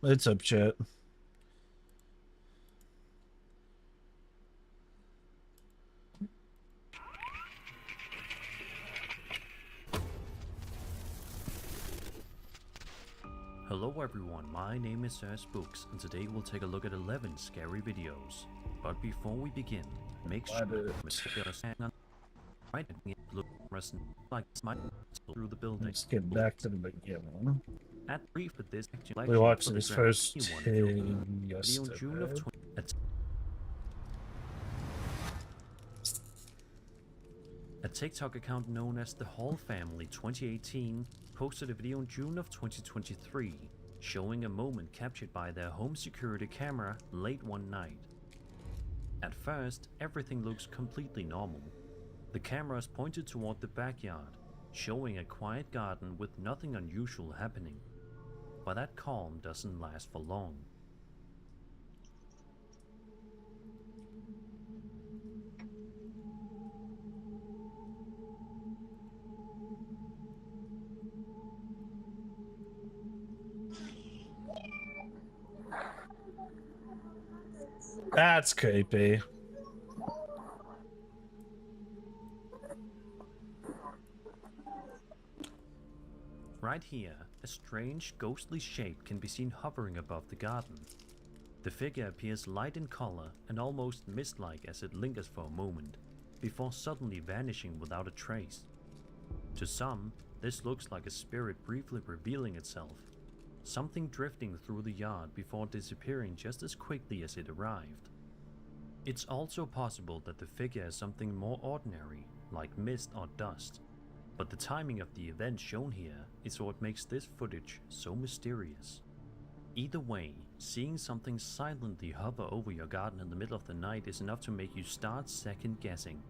It's up, chat. Hello everyone, my name is Spooks, and today we'll take a look at 11 scary videos. But before we begin, make sure to right blue like smite through the building. Let's get back to the beginning. At brief with this We watched for the this first video in yesterday. June of 20 A TikTok account known as the Hall Family 2018 posted a video in June of 2023 showing a moment captured by their home security camera late one night. At first, everything looks completely normal. The camera is pointed toward the backyard, showing a quiet garden with nothing unusual happening. But that calm doesn't last for long. That's creepy. Right here, a strange, ghostly shape can be seen hovering above the garden. The figure appears light in color and almost mist-like as it lingers for a moment, before suddenly vanishing without a trace. To some, this looks like a spirit briefly revealing itself, something drifting through the yard before disappearing just as quickly as it arrived. It's also possible that the figure is something more ordinary, like mist or dust, but the timing of the event shown here is what makes this footage so mysterious. Either way, seeing something silently hover over your garden in the middle of the night is enough to make you start second guessing,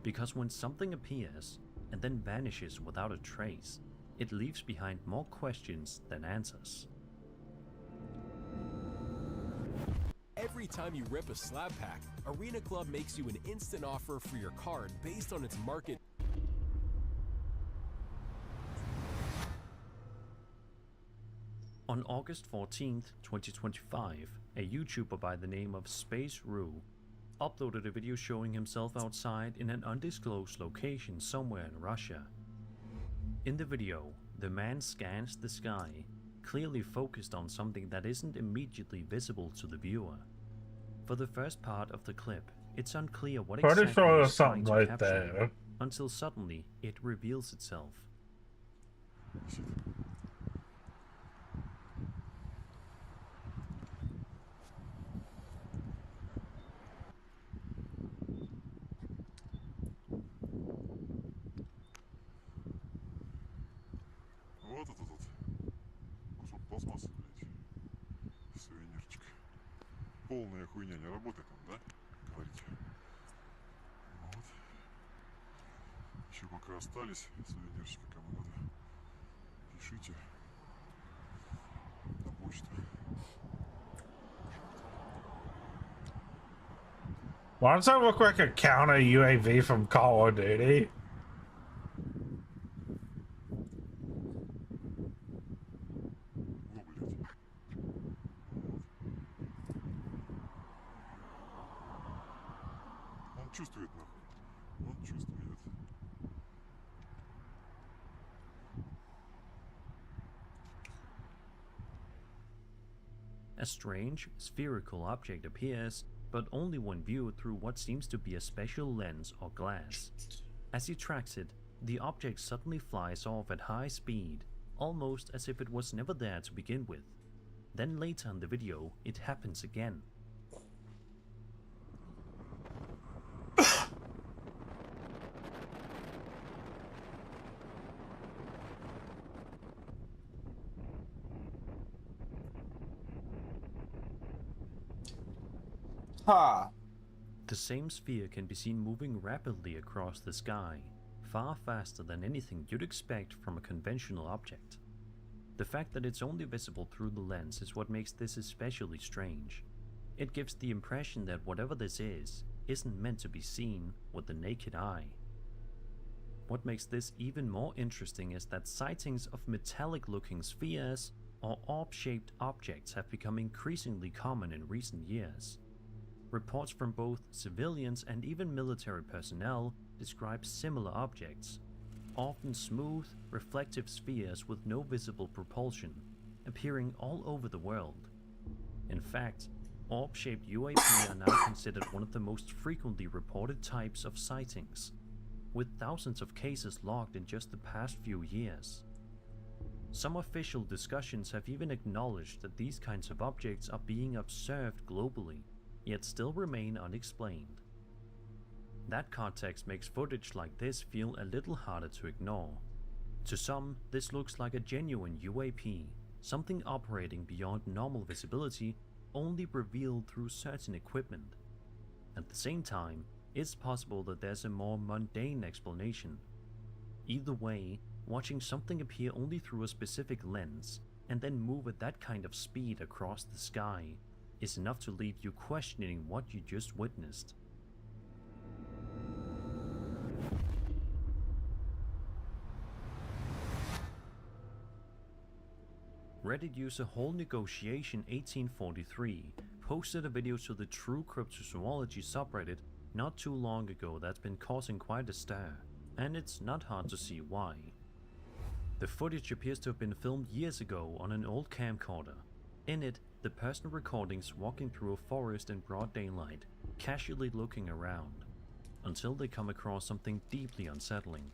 because when something appears and then vanishes without a trace, it leaves behind more questions than answers. Every time you rip a slab pack, Arena Club makes you an instant offer for your card based on its market. On August 14th, 2025, a YouTuber by the name of Space Rue uploaded a video showing himself outside in an undisclosed location somewhere in Russia. In the video, the man scans the sky, clearly focused on something that isn't immediately visible to the viewer. For the first part of the clip, it's unclear what exactly There's it's trying something to right capture, there. until suddenly it reveals itself. Вот это тут кусок пластмассы, блядь. Сувенирчик. Полная хуйня, не работает он, да? Говорите. Вот. Еще пока остались сувенирчики, кому надо, пишите на почту. Why does that look like a counter UAV from Call of Duty? Во, блядь. Вот. Он чувствует, нахуй. Он чувствует. A strange, spherical object appears, but only when viewed through what seems to be a special lens or glass. As he tracks it, the object suddenly flies off at high speed, almost as if it was never there to begin with. Then later in the video, it happens again. Ha! The same sphere can be seen moving rapidly across the sky, far faster than anything you'd expect from a conventional object. The fact that it's only visible through the lens is what makes this especially strange. It gives the impression that whatever this is, isn't meant to be seen with the naked eye. What makes this even more interesting is that sightings of metallic-looking spheres or orb-shaped objects have become increasingly common in recent years. Reports from both civilians and even military personnel describe similar objects, often smooth, reflective spheres with no visible propulsion, appearing all over the world. In fact, orb-shaped UAP are now considered one of the most frequently reported types of sightings, with thousands of cases logged in just the past few years. Some official discussions have even acknowledged that these kinds of objects are being observed globally, yet still remain unexplained. That context makes footage like this feel a little harder to ignore. To some, this looks like a genuine UAP, something operating beyond normal visibility, only revealed through certain equipment. At the same time, it's possible that there's a more mundane explanation. Either way, watching something appear only through a specific lens and then move at that kind of speed across the sky is enough to leave you questioning what you just witnessed. Reddit user Whole Negotiation 1843 posted a video to the True Cryptozoology subreddit not too long ago that's been causing quite a stir, and it's not hard to see why. The footage appears to have been filmed years ago on an old camcorder. In it, the person recording's walking through a forest in broad daylight, casually looking around, until they come across something deeply unsettling.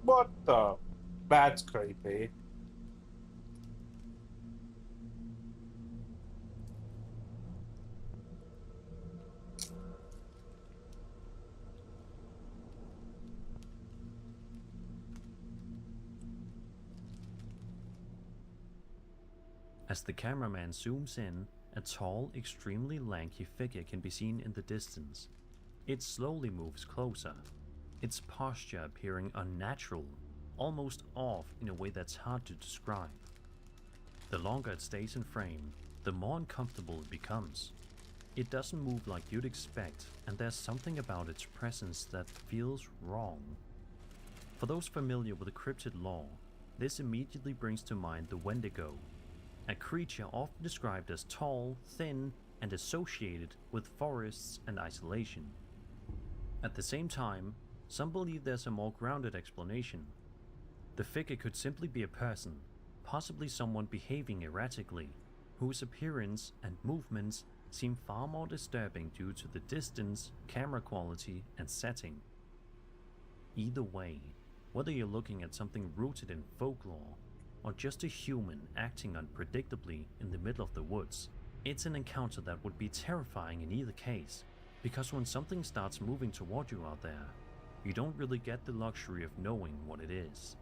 What the? That's creepy. As the cameraman zooms in, a tall, extremely lanky figure can be seen in the distance. It slowly moves closer, its posture appearing unnatural, almost off in a way that's hard to describe. The longer it stays in frame, the more uncomfortable it becomes. It doesn't move like you'd expect, and there's something about its presence that feels wrong. For those familiar with the cryptid lore, this immediately brings to mind the Wendigo, a creature often described as tall, thin, and associated with forests and isolation. At the same time, some believe there's a more grounded explanation. The figure could simply be a person, possibly someone behaving erratically, whose appearance and movements seem far more disturbing due to the distance, camera quality, and setting. Either way, whether you're looking at something rooted in folklore, or just a human acting unpredictably in the middle of the woods, it's an encounter that would be terrifying in either case, because when something starts moving toward you out there, you don't really get the luxury of knowing what it is.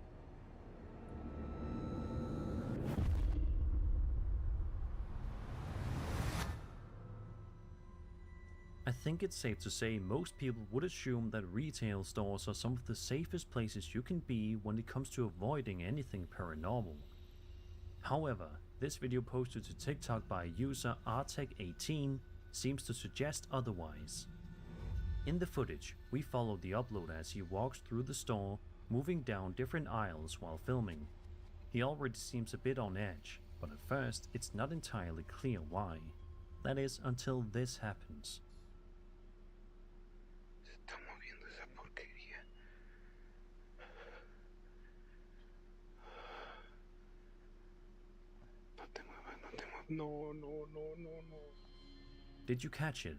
I think it's safe to say most people would assume that retail stores are some of the safest places you can be when it comes to avoiding anything paranormal. However, this video posted to TikTok by user rtech18 seems to suggest otherwise. In the footage, we follow the uploader as he walks through the store, moving down different aisles while filming. He already seems a bit on edge, but at first it's not entirely clear why. That is, until this happens. Se está moviendo esa porquería. No te muevas, no te muevas. No, no, no, no, no. Did you catch it?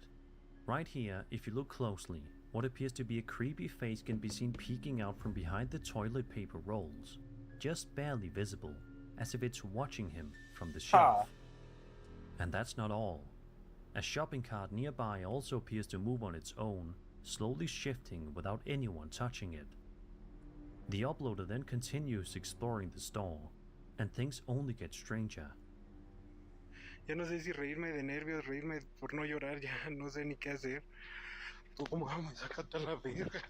Right here, if you look closely, what appears to be a creepy face can be seen peeking out from behind the toilet paper rolls, just barely visible, as if it's watching him from the shelf. And that's not all. A shopping cart nearby also appears to move on its own, slowly shifting without anyone touching it. The uploader then continues exploring the store, and things only get stranger. Ya no sé si reírme de nervios, reírme por no llorar, ya no sé ni qué hacer. Tú como vamos, sácate a la verga.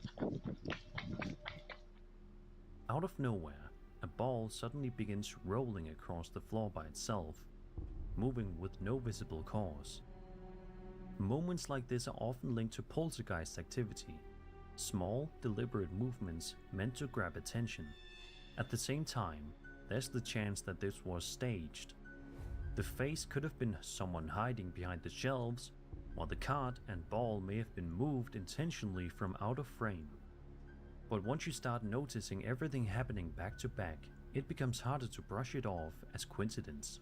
Out of nowhere, a ball suddenly begins rolling across the floor by itself, moving with no visible cause. Moments like this are often linked to poltergeist activity, small, deliberate movements meant to grab attention. At the same time, there's the chance that this was staged. The face could have been someone hiding behind the shelves, while the cart and ball may have been moved intentionally from out of frame. But once you start noticing everything happening back to back, it becomes harder to brush it off as coincidence.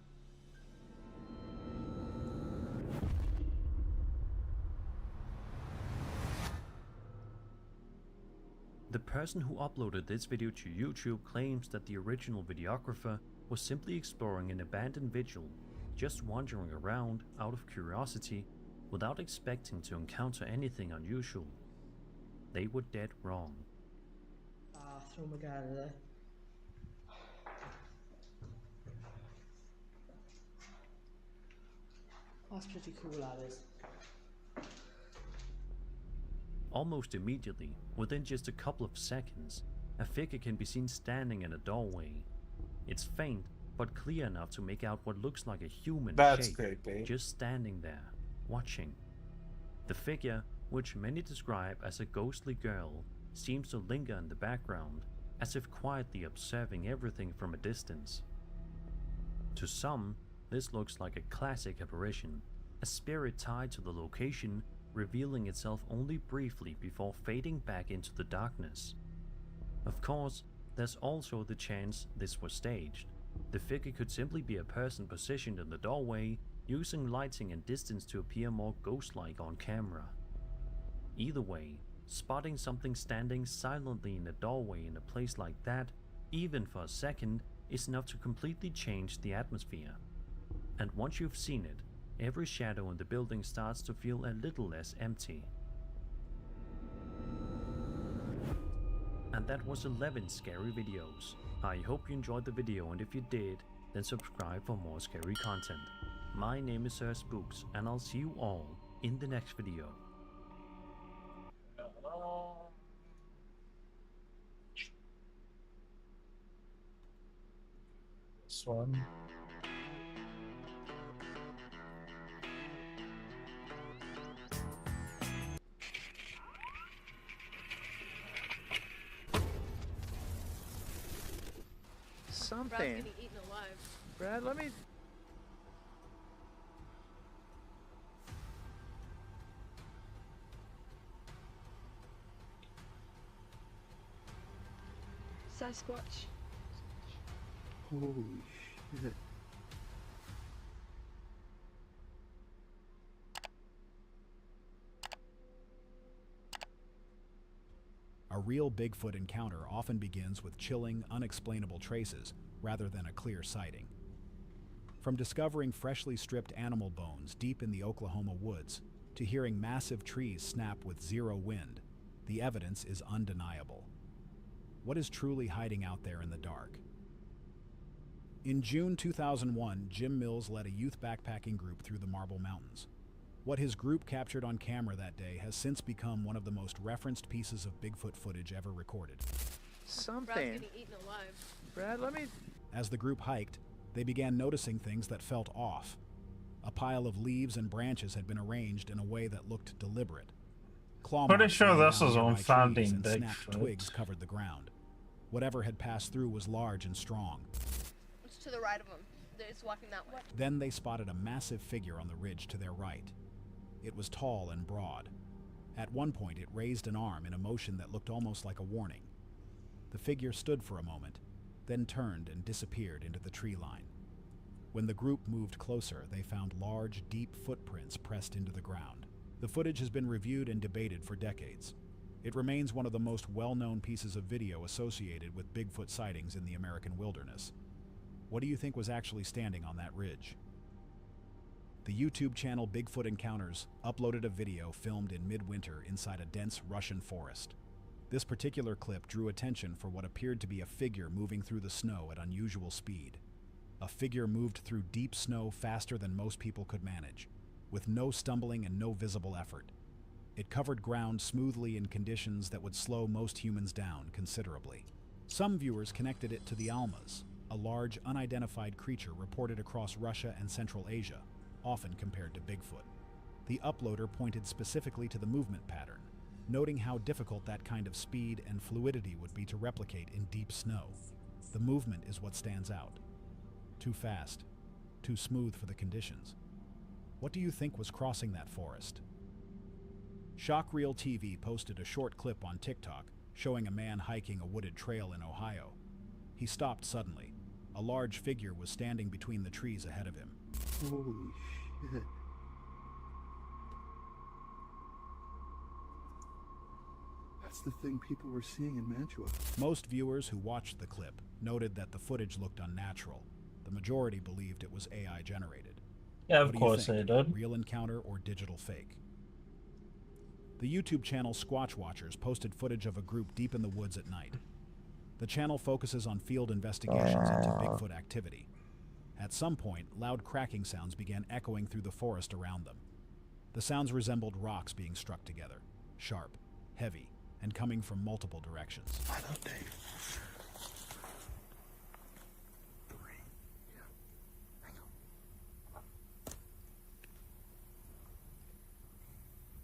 The person who uploaded this video to YouTube claims that the original videographer was simply exploring an abandoned vigil, just wandering around out of curiosity without expecting to encounter anything unusual. They were dead wrong. Bathroom again, is it? That's pretty cool, that is. Almost immediately, within just a couple of seconds, a figure can be seen standing in a doorway. It's faint, but clear enough to make out what looks like a human That's shape, creepy. just standing there, watching. The figure, which many describe as a ghostly girl, seems to linger in the background, as if quietly observing everything from a distance. To some, this looks like a classic apparition, a spirit tied to the location, revealing itself only briefly before fading back into the darkness. Of course, there's also the chance this was staged. The figure could simply be a person positioned in the doorway, using lighting and distance to appear more ghost-like on camera. Either way, spotting something standing silently in a doorway in a place like that, even for a second, is enough to completely change the atmosphere. And once you've seen it, every shadow in the building starts to feel a little less empty. And that was 11 scary videos. I hope you enjoyed the video, and if you did, then subscribe for more scary content. My name is Sir Spooks, and I'll see you all in the next video. This one. Something. Brad's getting eaten alive. Brad, let me. Sasquatch. Holy shit. A real Bigfoot encounter often begins with chilling, unexplainable traces rather than a clear sighting. From discovering freshly stripped animal bones deep in the Oklahoma woods to hearing massive trees snap with zero wind, the evidence is undeniable. What is truly hiding out there in the dark? In June 2001, Jim Mills led a youth backpacking group through the Marble Mountains. What his group captured on camera that day has since become one of the most referenced pieces of Bigfoot footage ever recorded. Brad's Something. getting eaten alive. Brad, let me. As the group hiked, they began noticing things that felt off. A pile of leaves and branches had been arranged in a way that looked deliberate. Claw Pretty marks sure lay this down is on nearby trees Finding and snapped Bigfoot. twigs covered the ground. Whatever had passed through was large and strong. It's to the right of him. It's walking that way. Then they spotted a massive figure on the ridge to their right. It was tall and broad. At one point, it raised an arm in a motion that looked almost like a warning. The figure stood for a moment, then turned and disappeared into the tree line. When the group moved closer, they found large, deep footprints pressed into the ground. The footage has been reviewed and debated for decades. It remains one of the most well-known pieces of video associated with Bigfoot sightings in the American wilderness. What do you think was actually standing on that ridge? The YouTube channel Bigfoot Encounters uploaded a video filmed in midwinter inside a dense Russian forest. This particular clip drew attention for what appeared to be a figure moving through the snow at unusual speed. A figure moved through deep snow faster than most people could manage, with no stumbling and no visible effort. It covered ground smoothly in conditions that would slow most humans down considerably. Some viewers connected it to the Almas, a large unidentified creature reported across Russia and Central Asia, often compared to Bigfoot. The uploader pointed specifically to the movement pattern, noting how difficult that kind of speed and fluidity would be to replicate in deep snow. The movement is what stands out. Too fast, too smooth for the conditions. What do you think was crossing that forest? Shockreel TV posted a short clip on TikTok showing a man hiking a wooded trail in Ohio. He stopped suddenly. A large figure was standing between the trees ahead of him. Holy shit. That's the thing people were seeing in Mantua. Most viewers who watched the clip noted that the footage looked unnatural. The majority believed it was AI generated. Yeah, What of do you course think? they did. Real encounter or digital fake? The YouTube channel Squatch Watchers posted footage of a group deep in the woods at night. The channel focuses on field investigations into Bigfoot activity. At some point, loud cracking sounds began echoing through the forest around them. The sounds resembled rocks being struck together, sharp, heavy, and coming from multiple directions. I know, Dave. 3. Yeah. Hang on.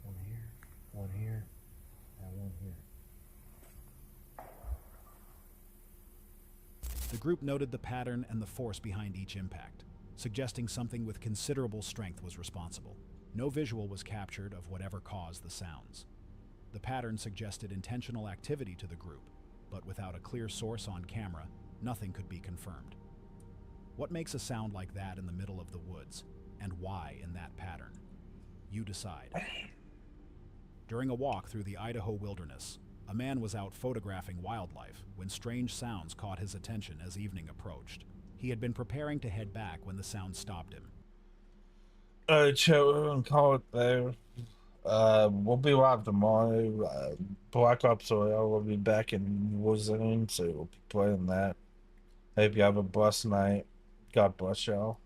One here, one here, and one here. The group noted the pattern and the force behind each impact, suggesting something with considerable strength was responsible. No visual was captured of whatever caused the sounds. The pattern suggested intentional activity to the group, but without a clear source on camera, nothing could be confirmed. What makes a sound like that in the middle of the woods, and why in that pattern? You decide. During a walk through the Idaho wilderness, a man was out photographing wildlife when strange sounds caught his attention as evening approached. He had been preparing to head back when the sound stopped him. Chat, we're gonna call it there. We'll be live tomorrow. Black Ops Royale will be back in Warzone, so we'll be playing that. Hope you have a blessed night. God bless y'all.